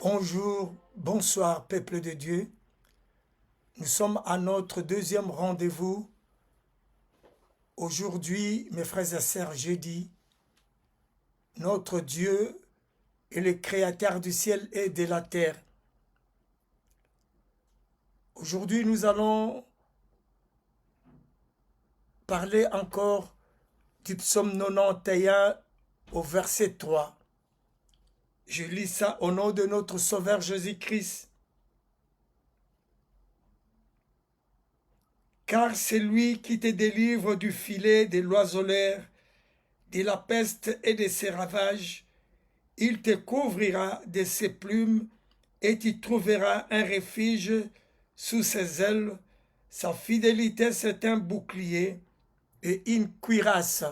Bonjour, bonsoir peuple de Dieu. Nous sommes à notre deuxième rendez-vous. Aujourd'hui, mes frères et sœurs, jeudi, notre Dieu est le créateur du ciel et de la terre. Aujourd'hui, nous allons parler encore du psaume 91 au verset 3. Je lis ça au nom de notre Sauveur Jésus-Christ. Car c'est lui qui te délivre du filet des l'oiseleur, de la peste et de ses ravages. Il te couvrira de ses plumes et tu trouveras un refuge sous ses ailes. Sa fidélité, c'est un bouclier et une cuirasse.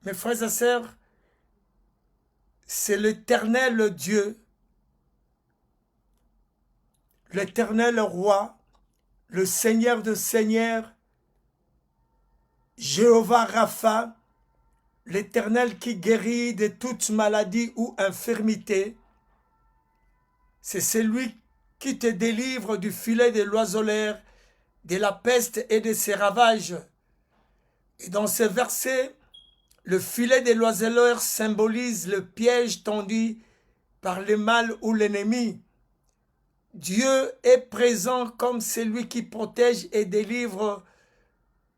Mes frères et sœurs, c'est l'Éternel Dieu, l'Éternel Roi, le Seigneur de Seigneurs, Jéhovah Rapha, l'Éternel qui guérit de toute maladie ou infirmité. C'est celui qui te délivre du filet de l'oiseleur, de la peste et de ses ravages. Et dans ce verset, le filet de l'oiseleur symbolise le piège tendu par le mal ou l'ennemi. Dieu est présent comme celui qui protège et délivre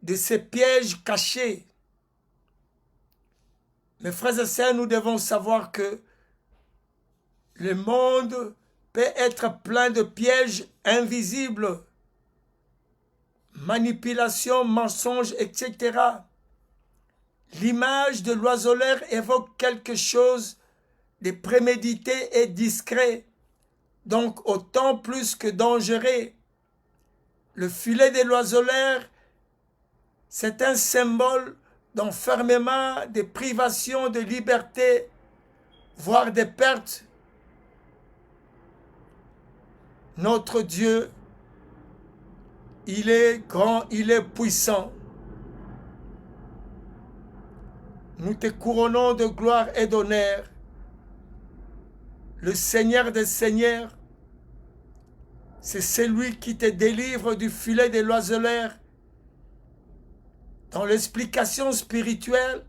de ces pièges cachés. Mes frères et sœurs, nous devons savoir que le monde peut être plein de pièges invisibles, manipulations, mensonges, etc. L'image de l'oiseleur évoque quelque chose de prémédité et discret, donc autant plus que dangereux. Le filet de l'oiseleur, c'est un symbole d'enfermement, de privation de liberté, voire de pertes. Notre Dieu, il est grand, il est puissant. Nous te couronnons de gloire et d'honneur. Le Seigneur des Seigneurs, c'est celui qui te délivre du filet de l'oiseleur. Dans l'explication spirituelle,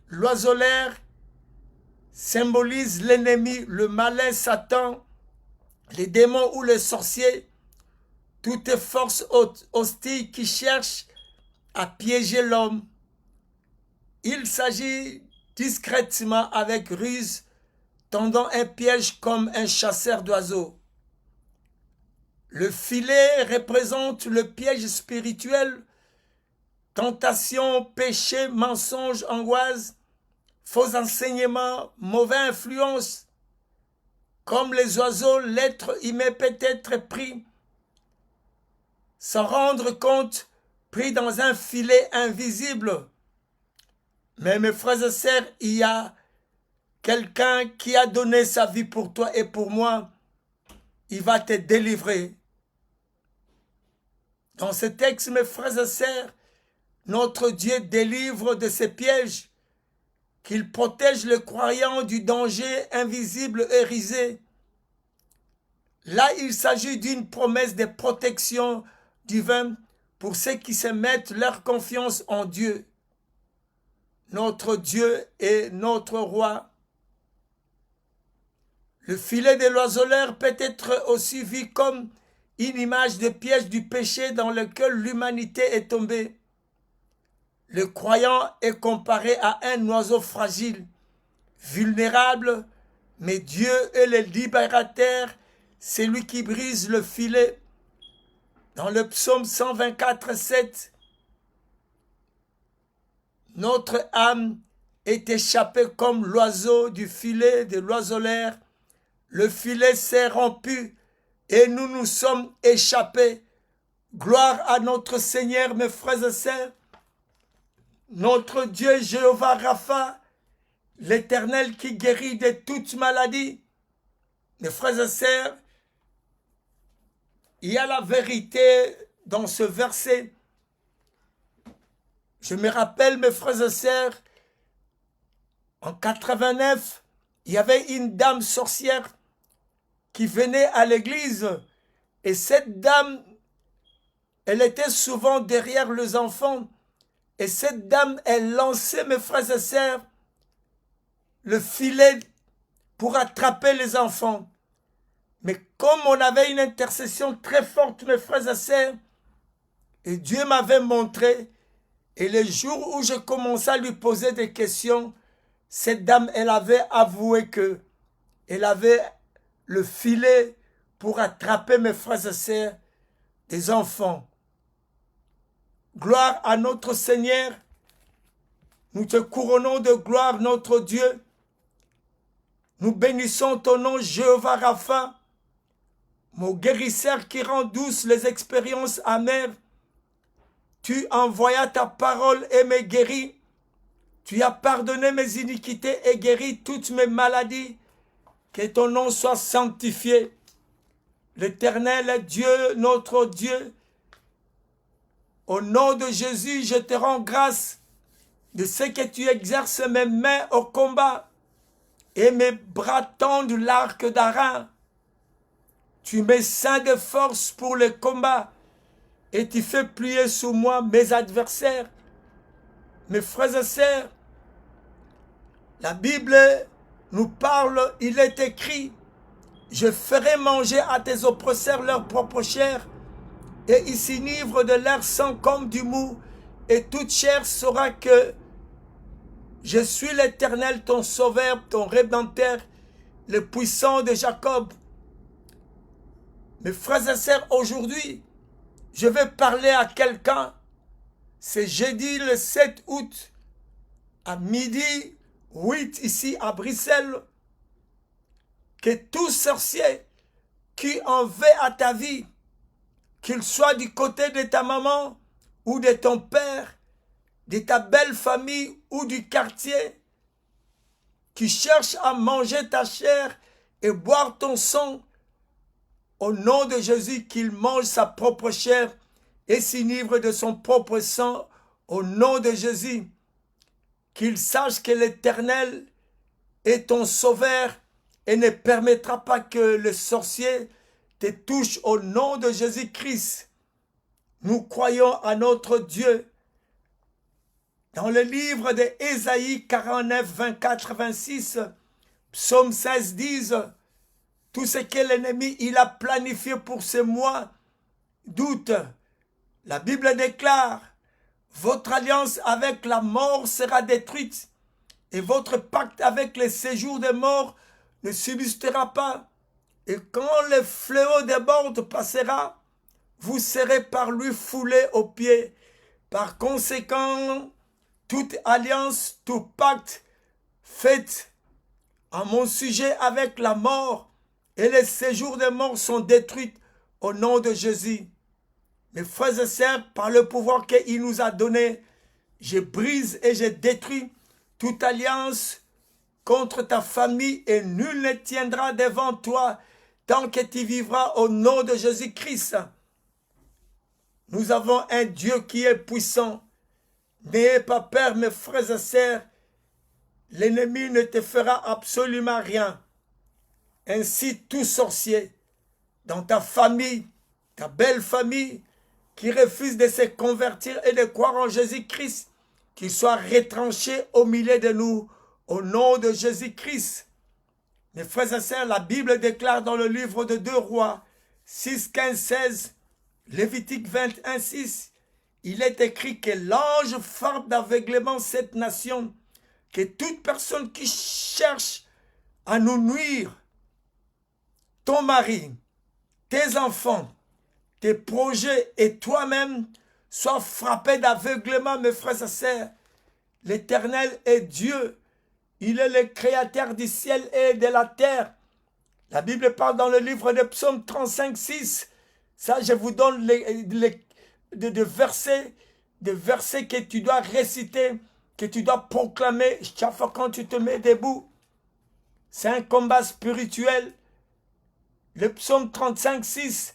l'oiseleur symbolise l'ennemi, le malin Satan, les démons ou les sorciers, toutes forces hostiles qui cherchent à piéger l'homme. Il s'agit discrètement avec ruse, tendant un piège comme un chasseur d'oiseaux. Le filet représente le piège spirituel, tentation, péché, mensonge, angoisse, faux enseignements, mauvaise influence. Comme les oiseaux, l'être humain peut être pris, sans rendre compte, pris dans un filet invisible. Mais mes frères et sœurs, il y a quelqu'un qui a donné sa vie pour toi et pour moi. Il va te délivrer. Dans ce texte, mes frères et sœurs, notre Dieu délivre de ses pièges, qu'il protège le croyant du danger invisible et risé. Là, il s'agit d'une promesse de protection divine pour ceux qui se mettent leur confiance en Dieu. Notre Dieu est notre roi. Le filet de l'oiseleur peut être aussi vu comme une image de piège du péché dans lequel l'humanité est tombée. Le croyant est comparé à un oiseau fragile, vulnérable, mais Dieu est le libérateur, c'est lui qui brise le filet. Dans le psaume 124, 7, notre âme est échappée comme l'oiseau du filet de l'oiseleur. Le filet s'est rompu et nous nous sommes échappés. Gloire à notre Seigneur, mes frères et sœurs. Notre Dieu Jéhovah Rapha, l'Éternel qui guérit de toute maladie. Mes frères et sœurs, il y a la vérité dans ce verset. Je me rappelle, mes frères et sœurs, en 89, il y avait une dame sorcière qui venaient à l'église. Et cette dame, elle était souvent derrière les enfants. Et cette dame, elle lançait, mes frères et sœurs, le filet pour attraper les enfants. Mais comme on avait une intercession très forte, mes frères et sœurs, et Dieu m'avait montré, et le jour où je commençais à lui poser des questions, cette dame, elle avait avoué que elle avait le filet pour attraper, mes frères et sœurs, des enfants. Gloire à notre Seigneur. Nous te couronnons de gloire, notre Dieu. Nous bénissons ton nom, Jéhovah Rapha, mon guérisseur qui rend douces les expériences amères. Tu envoyas ta parole et me guéris. Tu as pardonné mes iniquités et guéri toutes mes maladies. Que ton nom soit sanctifié. L'Éternel est Dieu, notre Dieu. Au nom de Jésus, je te rends grâce de ce que tu exerces mes mains au combat et mes bras tendent l'arc d'Aran. Tu me ceins de force pour le combat et tu fais plier sous moi mes adversaires. Mes frères et sœurs, la Bible nous parle, il est écrit, je ferai manger à tes oppresseurs leur propre chair, et ils s'enivrent de leur sang comme du mou, et toute chair saura que je suis l'Éternel, ton sauveur, ton rédempteur, le puissant de Jacob. Mes frères et sœurs, aujourd'hui, je vais parler à quelqu'un. C'est jeudi le 7 août, à midi 8 ici à Bruxelles, que tout sorcier qui en veut à ta vie, qu'il soit du côté de ta maman ou de ton père, de ta belle famille ou du quartier, qui cherche à manger ta chair et boire ton sang, au nom de Jésus, qu'il mange sa propre chair et s'enivre de son propre sang, au nom de Jésus, qu'il sache que l'Éternel est ton sauveur et ne permettra pas que le sorcier te touche au nom de Jésus-Christ. Nous croyons à notre Dieu. Dans le livre d'Ésaïe 49, 24, 26, Psaume 16 disent, tout ce que l'ennemi il a planifié pour ce mois d'août, la Bible déclare, votre alliance avec la mort sera détruite et votre pacte avec les séjours des morts ne subsistera pas. Et quand le fléau des bords passera, vous serez par lui foulés aux pieds. Par conséquent, toute alliance, tout pacte fait à mon sujet avec la mort et les séjours des morts sont détruits au nom de Jésus. Mes frères et sœurs, par le pouvoir qu'il nous a donné, je brise et je détruis toute alliance contre ta famille et nul ne tiendra devant toi tant que tu vivras au nom de Jésus-Christ. Nous avons un Dieu qui est puissant. N'ayez pas peur, mes frères et sœurs. L'ennemi ne te fera absolument rien. Ainsi, tout sorcier dans ta famille, ta belle famille, qui refuse de se convertir et de croire en Jésus-Christ, qu'il soit retranché au milieu de nous, au nom de Jésus-Christ. Mes frères et sœurs, la Bible déclare dans le livre de 2 Rois, 6, 15, 16, Lévitique 21, 6, il est écrit que l'ange frappe d'aveuglement cette nation, que toute personne qui cherche à nous nuire, ton mari, tes enfants, tes projets et toi-même soient frappés d'aveuglement, mes frères et sœurs. L'Éternel est Dieu. Il est le créateur du ciel et de la terre. La Bible parle dans le livre de Psaume 35, 6. Ça, je vous donne des versets que tu dois réciter, que tu dois proclamer chaque fois quand tu te mets debout. C'est un combat spirituel. Le psaume 35, 6.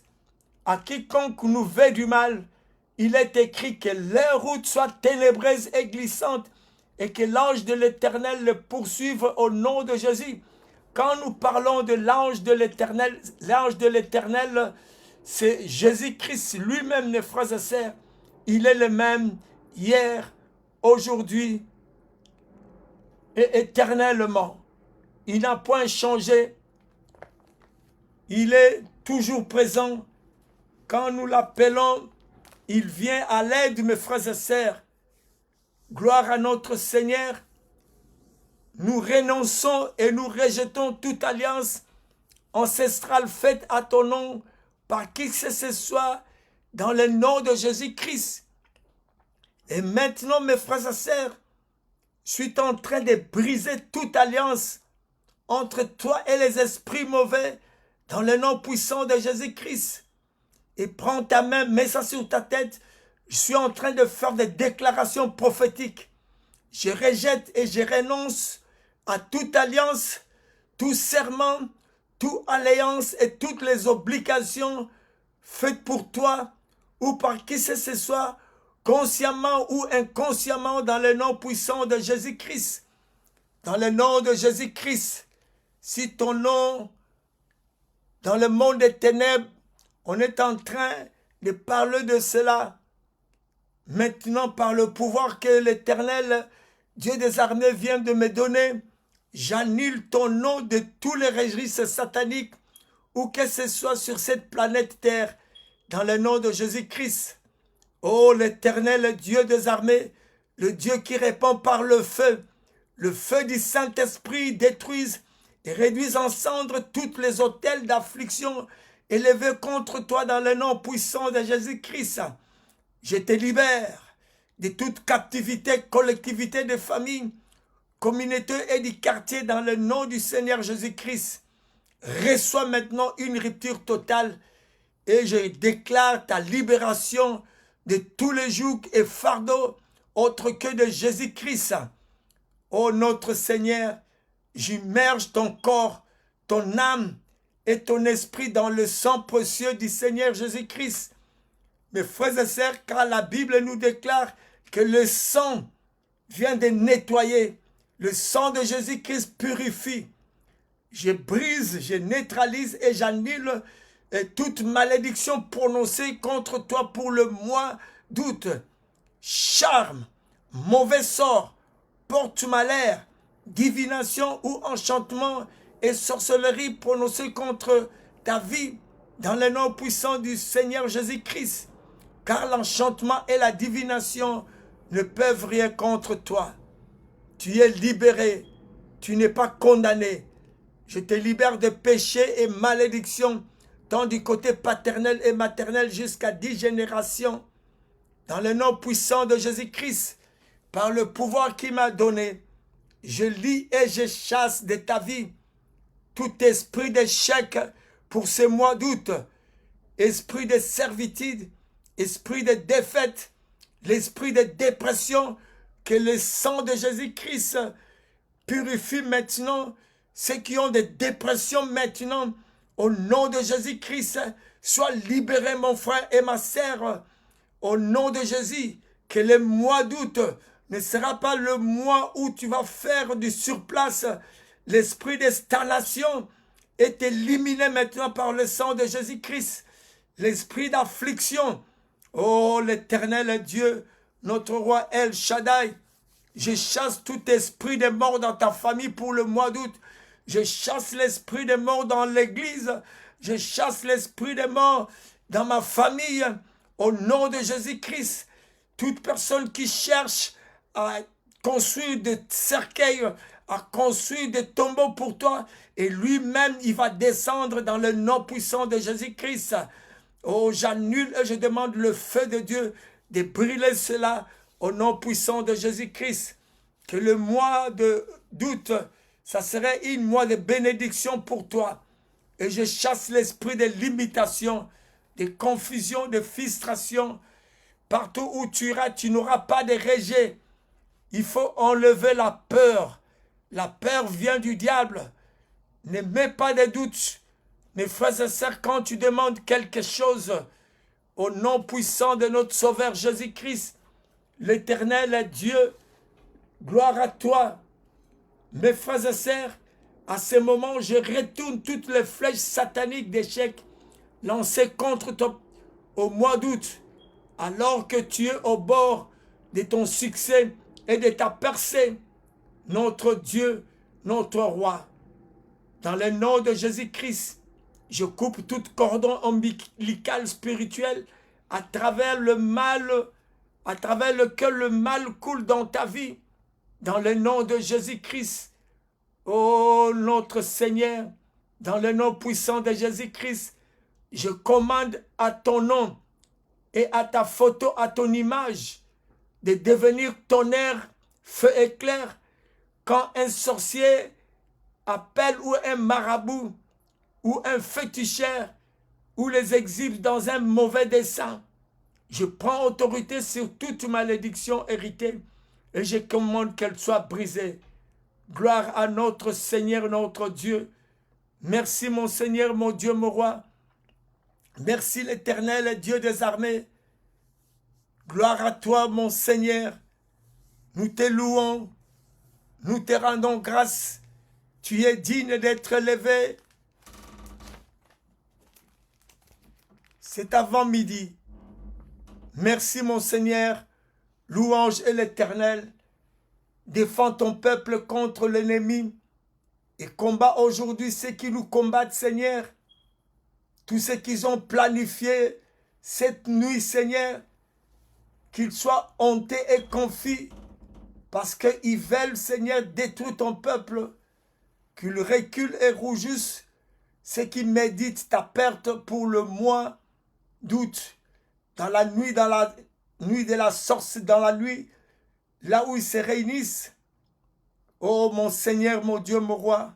À quiconque nous veut du mal, il est écrit que leur route soit ténébreuse et glissante et que l'ange de l'Éternel le poursuive au nom de Jésus. Quand nous parlons de l'ange de l'Éternel, c'est Jésus-Christ lui-même, mes frères et sœurs. Il est le même hier, aujourd'hui et éternellement. Il n'a point changé. Il est toujours présent. Quand nous l'appelons, il vient à l'aide, mes frères et sœurs. Gloire à notre Seigneur. Nous renonçons et nous rejetons toute alliance ancestrale faite à ton nom par qui que ce soit dans le nom de Jésus-Christ. Et maintenant, mes frères et sœurs, je suis en train de briser toute alliance entre toi et les esprits mauvais dans le nom puissant de Jésus-Christ. Et prends ta main, mets ça sur ta tête. Je suis en train de faire des déclarations prophétiques. Je rejette et je renonce à toute alliance, tout serment, toute alliance et toutes les obligations faites pour toi ou par qui que ce soit, consciemment ou inconsciemment, dans le nom puissant de Jésus-Christ. Dans le nom de Jésus-Christ, si ton nom, dans le monde des ténèbres, on est en train de parler de cela. Maintenant, par le pouvoir que l'Éternel, Dieu des armées, vient de me donner, j'annule ton nom de tous les registres sataniques, où que ce soit sur cette planète Terre, dans le nom de Jésus-Christ. Oh, l'Éternel, Dieu des armées, le Dieu qui répond par le feu du Saint-Esprit détruise et réduise en cendres toutes les autels d'affliction élevés contre toi dans le nom puissant de Jésus-Christ. Je te libère de toute captivité, collectivité de famille, communauté et du quartier dans le nom du Seigneur Jésus-Christ. Reçois maintenant une rupture totale et je déclare ta libération de tous les jougs et fardeaux autres que de Jésus-Christ. Ô notre Seigneur, j'immerge ton corps, ton âme et ton esprit dans le sang précieux du Seigneur Jésus-Christ. Mes frères et sœurs, car la Bible nous déclare que le sang vient de nettoyer. Le sang de Jésus-Christ purifie. Je brise, je neutralise et j'annule toute malédiction prononcée contre toi pour le mois d'août. Charme, mauvais sort, porte-malheur, divination ou enchantement et sorcellerie prononcée contre ta vie dans le nom puissant du Seigneur Jésus-Christ. Car l'enchantement et la divination ne peuvent rien contre toi. Tu es libéré, tu n'es pas condamné. Je te libère de péché et malédiction, tant du côté paternel et maternel jusqu'à 10 générations. Dans le nom puissant de Jésus-Christ, par le pouvoir qu'il m'a donné, je lis et je chasse de ta vie tout esprit d'échec pour ce mois d'août, esprit de servitude, esprit de défaite, l'esprit de dépression, que le sang de Jésus-Christ purifie maintenant ceux qui ont des dépressions maintenant. Au nom de Jésus-Christ, sois libéré mon frère et ma sœur. Au nom de Jésus, que le mois d'août ne sera pas le mois où tu vas faire du surplace. L'esprit de stagnation est éliminé maintenant par le sang de Jésus-Christ. L'esprit d'affliction, oh l'Éternel Dieu, notre roi El Shaddai, je chasse tout esprit de mort dans ta famille pour le mois d'août. Je chasse l'esprit de mort dans l'église. Je chasse l'esprit de mort dans ma famille. Au nom de Jésus-Christ, toute personne qui cherche à construire des cercueils, à construire des tombeaux pour toi, et lui-même, il va descendre dans le nom puissant de Jésus-Christ. Oh, j'annule et je demande le feu de Dieu de brûler cela au nom puissant de Jésus-Christ. Que le mois d'août, ça serait un mois de bénédiction pour toi. Et je chasse l'esprit de limitation, de confusion, de frustration. Partout où tu iras, tu n'auras pas de rejet. Il faut enlever la peur. La peur vient du diable. Ne mets pas de doute. Mes frères et sœurs, quand tu demandes quelque chose, au nom puissant de notre Sauveur Jésus-Christ, l'Éternel Dieu, gloire à toi. Mes frères et sœurs, À ce moment, je retourne toutes les flèches sataniques d'échecs lancées contre toi au mois d'août, alors que tu es au bord de ton succès et de ta percée, notre Dieu, notre roi. Dans le nom de Jésus-Christ, je coupe tout cordon ombilical spirituel à travers le mal, à travers lequel le mal coule dans ta vie. Dans le nom de Jésus-Christ, ô notre Seigneur, dans le nom puissant de Jésus-Christ, je commande à ton nom et à ta photo, à ton image, de devenir tonnerre, feu éclair, quand un sorcier appelle ou un marabout ou un féticheur ou les exhibe dans un mauvais dessein. Je prends autorité sur toute malédiction héritée et je commande qu'elle soit brisée. Gloire à notre Seigneur, notre Dieu. Merci mon Seigneur, mon Dieu, mon roi. Merci l'Éternel, Dieu des armées. Gloire à toi, mon Seigneur. Nous te louons, nous te rendons grâce. Tu es digne d'être élevé. C'est avant midi. Merci, mon Seigneur. Louange est l'Éternel. Défends ton peuple contre l'ennemi et combat aujourd'hui ceux qui nous combattent, Seigneur. Tous ceux qu'ils ont planifié cette nuit, Seigneur, qu'ils soient hontés et confis parce qu'ils veulent, Seigneur, détruire ton peuple, qu'ils reculent et rougissent ceux qui méditent ta perte pour le mois d'août, dans la nuit de la sorcellerie, dans la nuit, là où ils se réunissent. Oh mon Seigneur, mon Dieu, mon roi,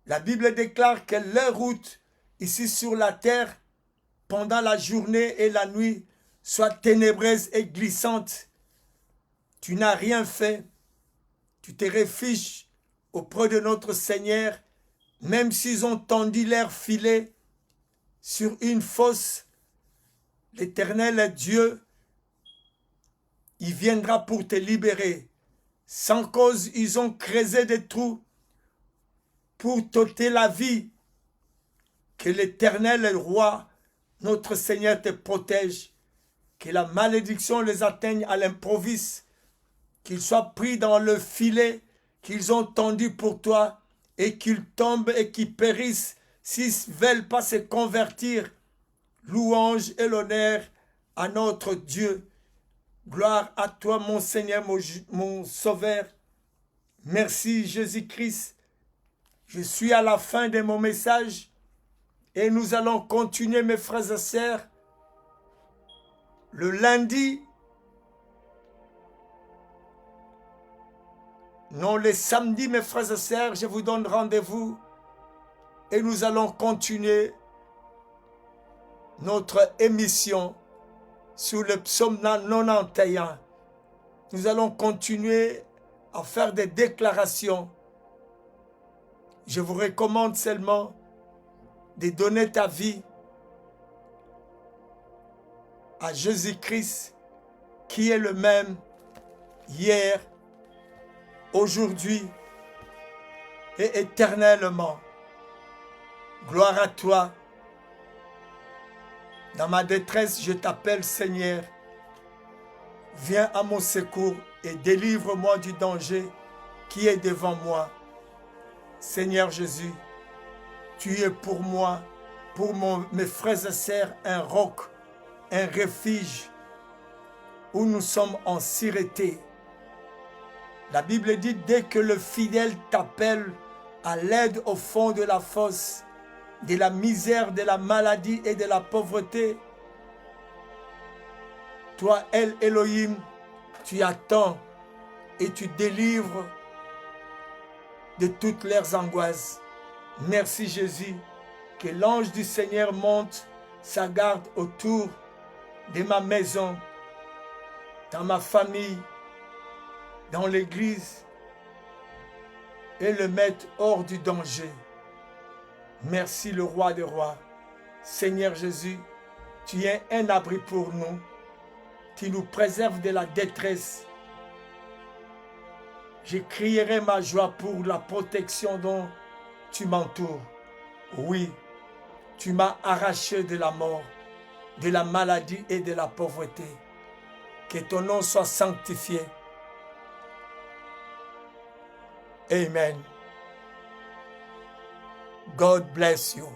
la Bible déclare que leur route ici sur la terre, pendant la journée et la nuit, soit ténébreuse et glissante. Tu n'as rien fait. Tu te réfugies auprès de notre Seigneur, même s'ils ont tendu leur filet sur une fosse. L'Éternel Dieu, il viendra pour te libérer. Sans cause, ils ont creusé des trous pour t'ôter la vie. Que l'Éternel Roi, notre Seigneur, te protège. Que la malédiction les atteigne à l'improviste. Qu'ils soient pris dans le filet qu'ils ont tendu pour toi et qu'ils tombent et qu'ils périssent s'ils ne veulent pas se convertir. Louange et l'honneur à notre Dieu. Gloire à toi, mon Seigneur, mon Sauveur. Merci, Jésus-Christ. Je suis à la fin de mon message et nous allons continuer, mes frères et sœurs. Le lundi, non, le samedi, mes frères et sœurs, je vous donne rendez-vous et nous allons continuer notre émission sur le psaume 91. Nous allons continuer à faire des déclarations. Je vous recommande seulement de donner ta vie à Jésus-Christ qui est le même hier, aujourd'hui et éternellement. Gloire à toi. Dans ma détresse, je t'appelle Seigneur. Viens à mon secours et délivre-moi du danger qui est devant moi. Seigneur Jésus, tu es pour moi, pour mes frères et sœurs, un roc, un refuge où nous sommes en sûreté. La Bible dit, dès que le fidèle t'appelle à l'aide au fond de la fosse, de la misère, de la maladie et de la pauvreté, toi, El Elohim, tu attends et tu délivres de toutes leurs angoisses. Merci Jésus, que l'ange du Seigneur monte sa garde autour de ma maison, dans ma famille, dans l'église, et le mette hors du danger. Merci le roi des rois. Seigneur Jésus, tu es un abri pour nous. Tu nous préserves de la détresse. Je crierai ma joie pour la protection dont tu m'entoures. Oui, tu m'as arraché de la mort, de la maladie et de la pauvreté. Que ton nom soit sanctifié. Amen. God bless you.